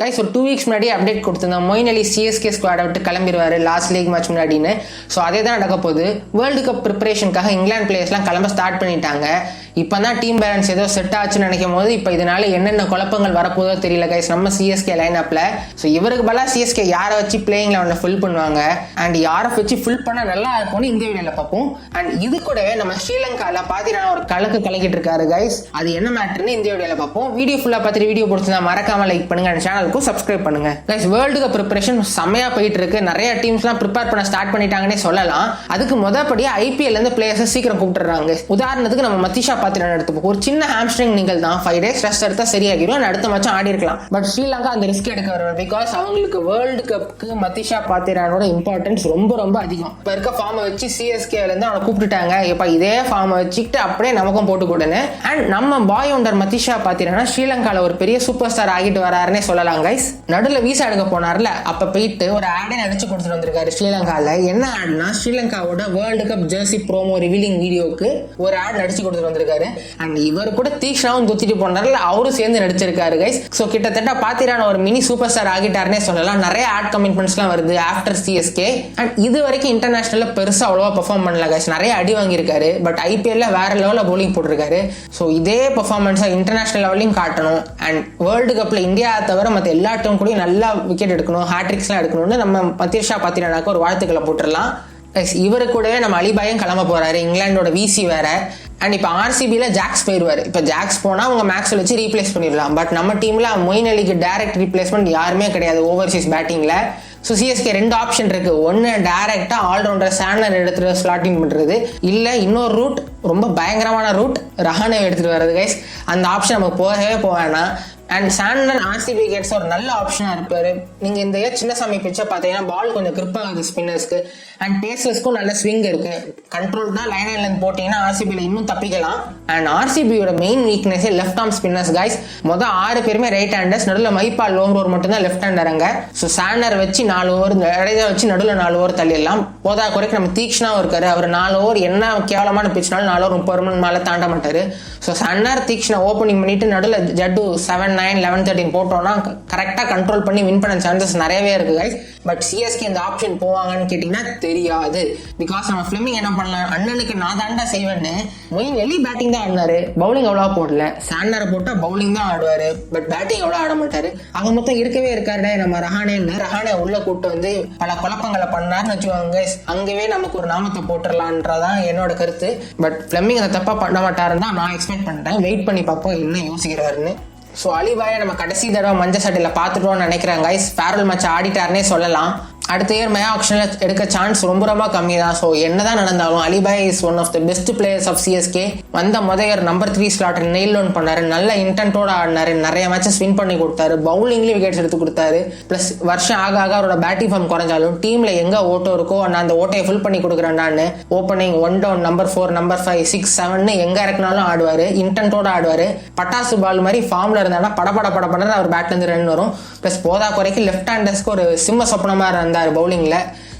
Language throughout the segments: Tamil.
கைஸ் ஒரு 2 வீக்ஸ் முன்னாடி அப்டேட் கொடுத்திருந்தோம். மொயின் அலி சிஎஸ்கே ஸ்குவாடை விட்டு கிளம்பிடுவாரு லாஸ்ட் லீக் மேட்ச் முன்னாடின்னு. ஸோ அதே தான் நடக்க போகுது. வேர்ல்டு கப் ப்ரிப்பரேஷனுக்காக இங்கிலாந்து பிளேயர்ஸ்லாம் கிளம்ப ஸ்டார்ட் பண்ணிட்டாங்க. இப்போ தான் டீம் பேலன்ஸ் ஏதோ செட் ஆச்சுன்னு நினைக்கும் போது இப்போ இதனால என்னென்ன குழப்பங்கள் வரப்போதோ தெரியல கைஸ் நம்ம சிஎஸ்கே லைன் அப்ல. ஸோ இவருக்கு பதிலாக சிஎஸ்கே யாரை வச்சு பிளேயிங் லெவனில் ஃபில் பண்ணுவாங்க அண்ட் யாரை வச்சு ஃபில் பண்ண நல்லா இருக்கும்னு இந்த வீடியோவில் பார்ப்போம். அண்ட் இது கூடவே நம்ம ஸ்ரீலங்காவில் பார்த்தீங்கன்னா ஒரு கலக்கிட்டு இருக்காரு கைஸ். அது என்ன மேட்டர்னு இந்த வீடியோவில் பார்ப்போம். வீடியோ ஃபுல்லாக பார்த்துட்டு வீடியோ பிடிச்சிருந்தா மறக்காம லைக் பண்ணுங்க அண்ட் சேனலுக்கும் சப்ஸ்கிரைப் பண்ணுங்க. கைஸ் வேர்ல்டு கப் ப்ரிப்பரேஷன் செம்மையா போயிட்டு இருக்கு. நிறைய டீம்ஸ்லாம் ப்ரிப்பேர் பண்ண ஸ்டார்ட் பண்ணிட்டாங்கன்னே சொல்லலாம். அதுக்கு முதப்படியா ஐபிஎல் இருந்து பிளேயர்ஸ் சீக்கிரம் கூப்பிட்டுறாங்க. உதாரணத்துக்கு நம்ம மத்திஷா பாத்திரன் எடுத்துப்போம். ஒரு சின்ன ஹாம்ஸ்ட்ரிங் நீங்கள் தான் 5 days ரெஸ்ட் எடுத்தா சரியாகிடும். அடுத்த மேட்ச் ஆடி இருக்கலாம். பட் ஸ்ரீலங்கா அந்த ரிஸ்க் எடுக்க வரும். பிகாஸ் அவங்களுக்கு வேர்ல்டு கப்புக்கு மத்திஷா பாத்திரனோட இம்பார்ட்டன்ஸ் ரொம்ப ரொம்ப அதிகம். இப்போ இருக்க ஃபார்மை வச்சு சிஎஸ்கேல இருந்து அவனை கூப்பிட்டுட்டாங்க. இப்ப இதே ஃபார்மை வச்சுக்கிட்டு அப்படியே நமக்கும் போட்டு கொடுன்னு. அண்ட் நம்ம பாய் ஒண்டர் மத்திஷா பாத்திரனா ஸ்ரீலங்கால ஒரு பெரிய சூப்பர் ஸ்டார் ஆகிட்டு வராருன்னே சொல்லலாம் கைஸ். நடுவில் வீசா எடுக்க போனார்ல, அப்ப போயிட்டு ஒரு ஆடை நடிச்சு கொடுத்துட்டு வந்திருக்காரு ஸ்ரீலங்கால. என்ன ஆட்னா ஸ்ரீலங்காவோட world cup jersey promo revealing வீடியோக்கு ஒரு ஆட் நடிச்சு கொடுத்துட்டு வந்திருக்காரு. அண்ட் இவர் கூட தீக்ஷாவும் தொத்திட்டு போனார்ல, அவரும் சேர்ந்து நடிச்சிருக்காரு கைஸ். ஸோ கிட்டத்தட்ட பாத்திரான ஒரு மினி சூப்பர் ஸ்டார் ஆகிட்டாருன்னே சொல்லலாம். நிறைய ஆட் கமிட்மெண்ட்ஸ்லாம் வருது ஆஃப்டர் சிஎஸ்கே. அண்ட் இது வரைக்கும் இன்டர்நேஷனல்ல பெருசா அவ்வளவா பெர்ஃபார்ம் பண்ணல கைஸ். நிறைய அடி வாங்கியிருக்காரு. பட் ஐபிஎல்ல வேற லெவல்ல போலிங் போட்டிருக்காரு. ஸோ இதே பெர்ஃபார்மன்ஸா இன்டர்நேஷனல் லெவலையும் காட்டணும். அண்ட் வேர்ல்டு கப்ல இந்தியா தவிர மற்ற எல்லா டீம் கூட நல்லா விக்கெட் எடுக்கணும், ஹேட்ரிக்ஸ்லாம் எடுக்கணும்னு நம்ம மத்திஷா பாத்திரனாக்கு ஒரு வாழ்த்துக்களை போட்டுடலாம். இவரு கூடவே நம்ம அலிபாயும் கிளம்ப போறாரு. இங்கிலாண்டோட விசி வேற. அண்ட் இப்போ ஆர்சிபியில் ஜாக்ஸ் போயிடுவார். இப்போ ஜாக்ஸ் போனால் அவங்க மேக்ஸில் வச்சு ரீப்ளேஸ் பண்ணிடலாம். பட் நம்ம டீமில் மொயின் அலிக்கு டைரக்ட் ரீப்ளேஸ்மெண்ட் யாருமே கிடையாது ஓவர்சீஸ் பேட்டிங்கில். ஸோ சிஎஸ்கே 2 ஆப்ஷன் இருக்கு. ஒன்று டைரக்டா ஆல்ரவுண்டர் சாண்டர் எடுத்துட்டு ஸ்லாட்டிங் பண்றது, இல்லை இன்னொரு ரூட் ரொம்ப பயங்கரமான ரூட் ரஹானே எடுத்துட்டு வர்றது கைஸ். அந்த ஆப்ஷன் நமக்கு போகவே போவேணாம். அண்ட் சாண்டர் ஆர்சிபி கேட்ஸ் ஒரு நல்ல ஆப்ஷனா இருப்பாரு. நீங்க இந்த சின்னசாமி பிச்சை பார்த்தீங்கன்னா பால் கொஞ்சம் கிரிப் ஆகுது ஸ்பின்னர்ஸ்க்கு. அண்ட் பேசர்ஸ்க்கும் நல்ல ஸ்விங் இருக்கு. கண்ட்ரோல் தான் லைன் இருந்து போட்டீங்கன்னா ஆர்சிபியில் இன்னும் தப்பிக்கலாம். அண்ட் ஆர்சிபியோட மெயின் வீக்னஸே லெஃப்ட் ஆர்ம் ஸ்பின்னர்ஸ் கைஸ். மொதல் 6 பேருமே ரைட் ஹேண்டர்ஸ். நடுவில் மைப்பால் லோங் ஓவர் மட்டும் தான் லெஃப்ட் ஹேண்டருங்க. ஸோ சாண்டர் வச்சு 4 ஓவர் இடையில வச்சு நடுவில் 4 ஓவர் தள்ளிடலாம். போதா குறைக்கு நம்ம தீக்ஷனாவும் இருக்காரு. அவர் 4 ஓவர் என்ன கேவலமான பிச்சுனாலும் 4 ஓவர் 30 ரன் மேலே தாண்ட மாட்டாரு. ஸோ சாண்டர் தீக்ஷனை ஓப்பனிங் பண்ணிட்டு நடுவில் ஜட்டு 7, 9, 11, 13 போட்டோம்னா கரெக்டாக கண்ட்ரோல் பண்ணி வின் பண்ண சான்சஸ் நிறையவே இருக்கு கைஸ். பட் சிஎஸ்கே இந்த ஆப்ஷன் போவாங்கன்னு கேட்டீங்கன்னா தெரியாது. பிகாஸ் நம்ம ஃபிளமிங் என்ன பண்ணலாம், அண்ணனுக்கு நான் தாண்டா செய்வேன்னு மொயின் அலி பேட்டிங் தான் ஆடினாரு. பவுலிங் அவ்வளோ போடல. சாண்டரை போட்டா பவுலிங் தான் ஆடுவாரு. பட் பேட்டிங் அவ்வளோ ஆட மாட்டாரு. அங்க மொத்தம் இருக்கவே இருக்காரு நம்ம ரஹானே உள்ள கூட்டு வந்து பல குழப்பங்களை பண்ணாருன்னு வச்சுக்கோங்க. அங்கவே நமக்கு ஒரு நாமத்தை போட்டுடலான்றதான் என்னோட கருத்து. பட் ஃபிளமிங் அதை தப்பா பண்ண மாட்டாருன்னு தான் நான் எக்ஸ்பெக்ட் பண்றேன். வெயிட் பண்ணி பார்ப்போம் என்ன யோசிக்கிறாருன்னு. ஸோ அலிபாயை நம்ம கடைசி தடவை மஞ்சள் சட்டையில் பார்த்துட்டோம்னு நினைக்கிறேன் கைஸ். ஃபேர்வெல் மேட்ச் ஆடிட்டாருன்னே சொல்லலாம். அடுத்த இயர் மே ஆப்ஷனில் எடுக்க சான்ஸ் ரொம்ப ரொம்ப கம்மி தான். ஸோ என்னதான் நடந்தாலும் Alibhai is one of the best players of CSK. வந்த முதல் நம்பர் 3 ஸ்லாட் நெயில் டவுன் பண்ணாரு. நல்ல இன்டென்ட்டோட ஆடினாரு. நிறைய மேட்சஸ் வின் பண்ணி கொடுத்தாரு. பவுலிங்லேயும் விக்கெட்ஸ் எடுத்து கொடுத்தாரு. பிளஸ் வருஷம் ஆக அவரோட பேட்டிங் ஃபார்ம் குறைஞ்சாலும் டீம்ல எங்க ஓட்டோ இருக்கோ நான் அந்த ஓட்டையை ஃபில் பண்ணி கொடுக்குறேன். நான் ஓப்பனிங் 1 டவுன், நம்பர் 4, நம்பர் 5, 6, 7 எங்க இறக்குனாலும் ஆடுவாரு. இன்டென்ட்டோட ஆடுவாரு. பட்டாசு பால் மாதிரி ஃபார்ம்ல இருந்தாலும் படப்பட அவர் பேட்ல இருந்து ரன் வரும். பிளஸ் போதா குறைக்கு லெஃப்ட் ஹேண்டர்ஸ்க்கு ஒரு சிம்ம சொப்பனமா இருந்தார் பவுலிங்ல.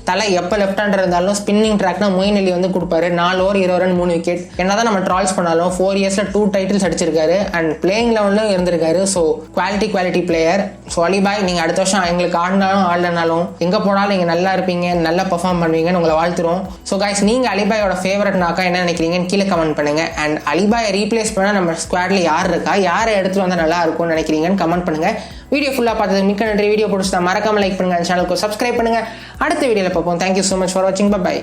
தலை எப்போ லெஃப்ட் ஹேண்டர் இருந்தாலும் ஸ்பின்னிங் ட்ராக்னா மொயின் அலி வந்து கொடுப்பாரு. 4 ஓவர் 20 ரன் 3 விக்கெட். என்னதான் நம்ம ட்ரால்ஸ் பண்ணாலும் 4 இயர்ஸ்ல 2 டைட்டில்ஸ் அடிச்சிருக்காரு. அண்ட் பிளேயிங் லெவலும் இருந்திருக்காரு. So quality player. ஸோ அலிபாய் நீங்க அடுத்த வருஷம் எங்களுக்கு ஆடினாலும் ஆடலனாலும் எங்க போனாலும் நீங்க நல்லா இருப்பீங்க, நல்லா பெர்ஃபார்ம் பண்ணுவீங்கன்னு உங்களை வாழ்த்துறோம். ஸோ கைஸ் நீங்க அலிபாயோட ஃபேவரட் நாக்கா என்ன நினைக்கிறீங்கன்னு கீழே கமெண்ட் பண்ணுங்க. அண்ட் அலிபாயை ரீப்ளேஸ் பண்ண நம்ம ஸ்குவாட்ல யார் இருக்கா, யாரை எடுத்துட்டு வந்தா நல்லா இருக்கும்னு நினைக்கிறீங்கன்னு கமெண்ட் பண்ணுங்க. வீடியோ ஃபுல்லா பார்த்தது மிக்க நன்றி. வீடியோ பிடிச்சா மறக்காம லைக் பண்ணுங்க, சேனலுக்கு சப்ஸ்கிரைப் பண்ணுங்க. அடுத்த வீடியோல பார்ப்போம். Thank you so much for watching. Bye bye.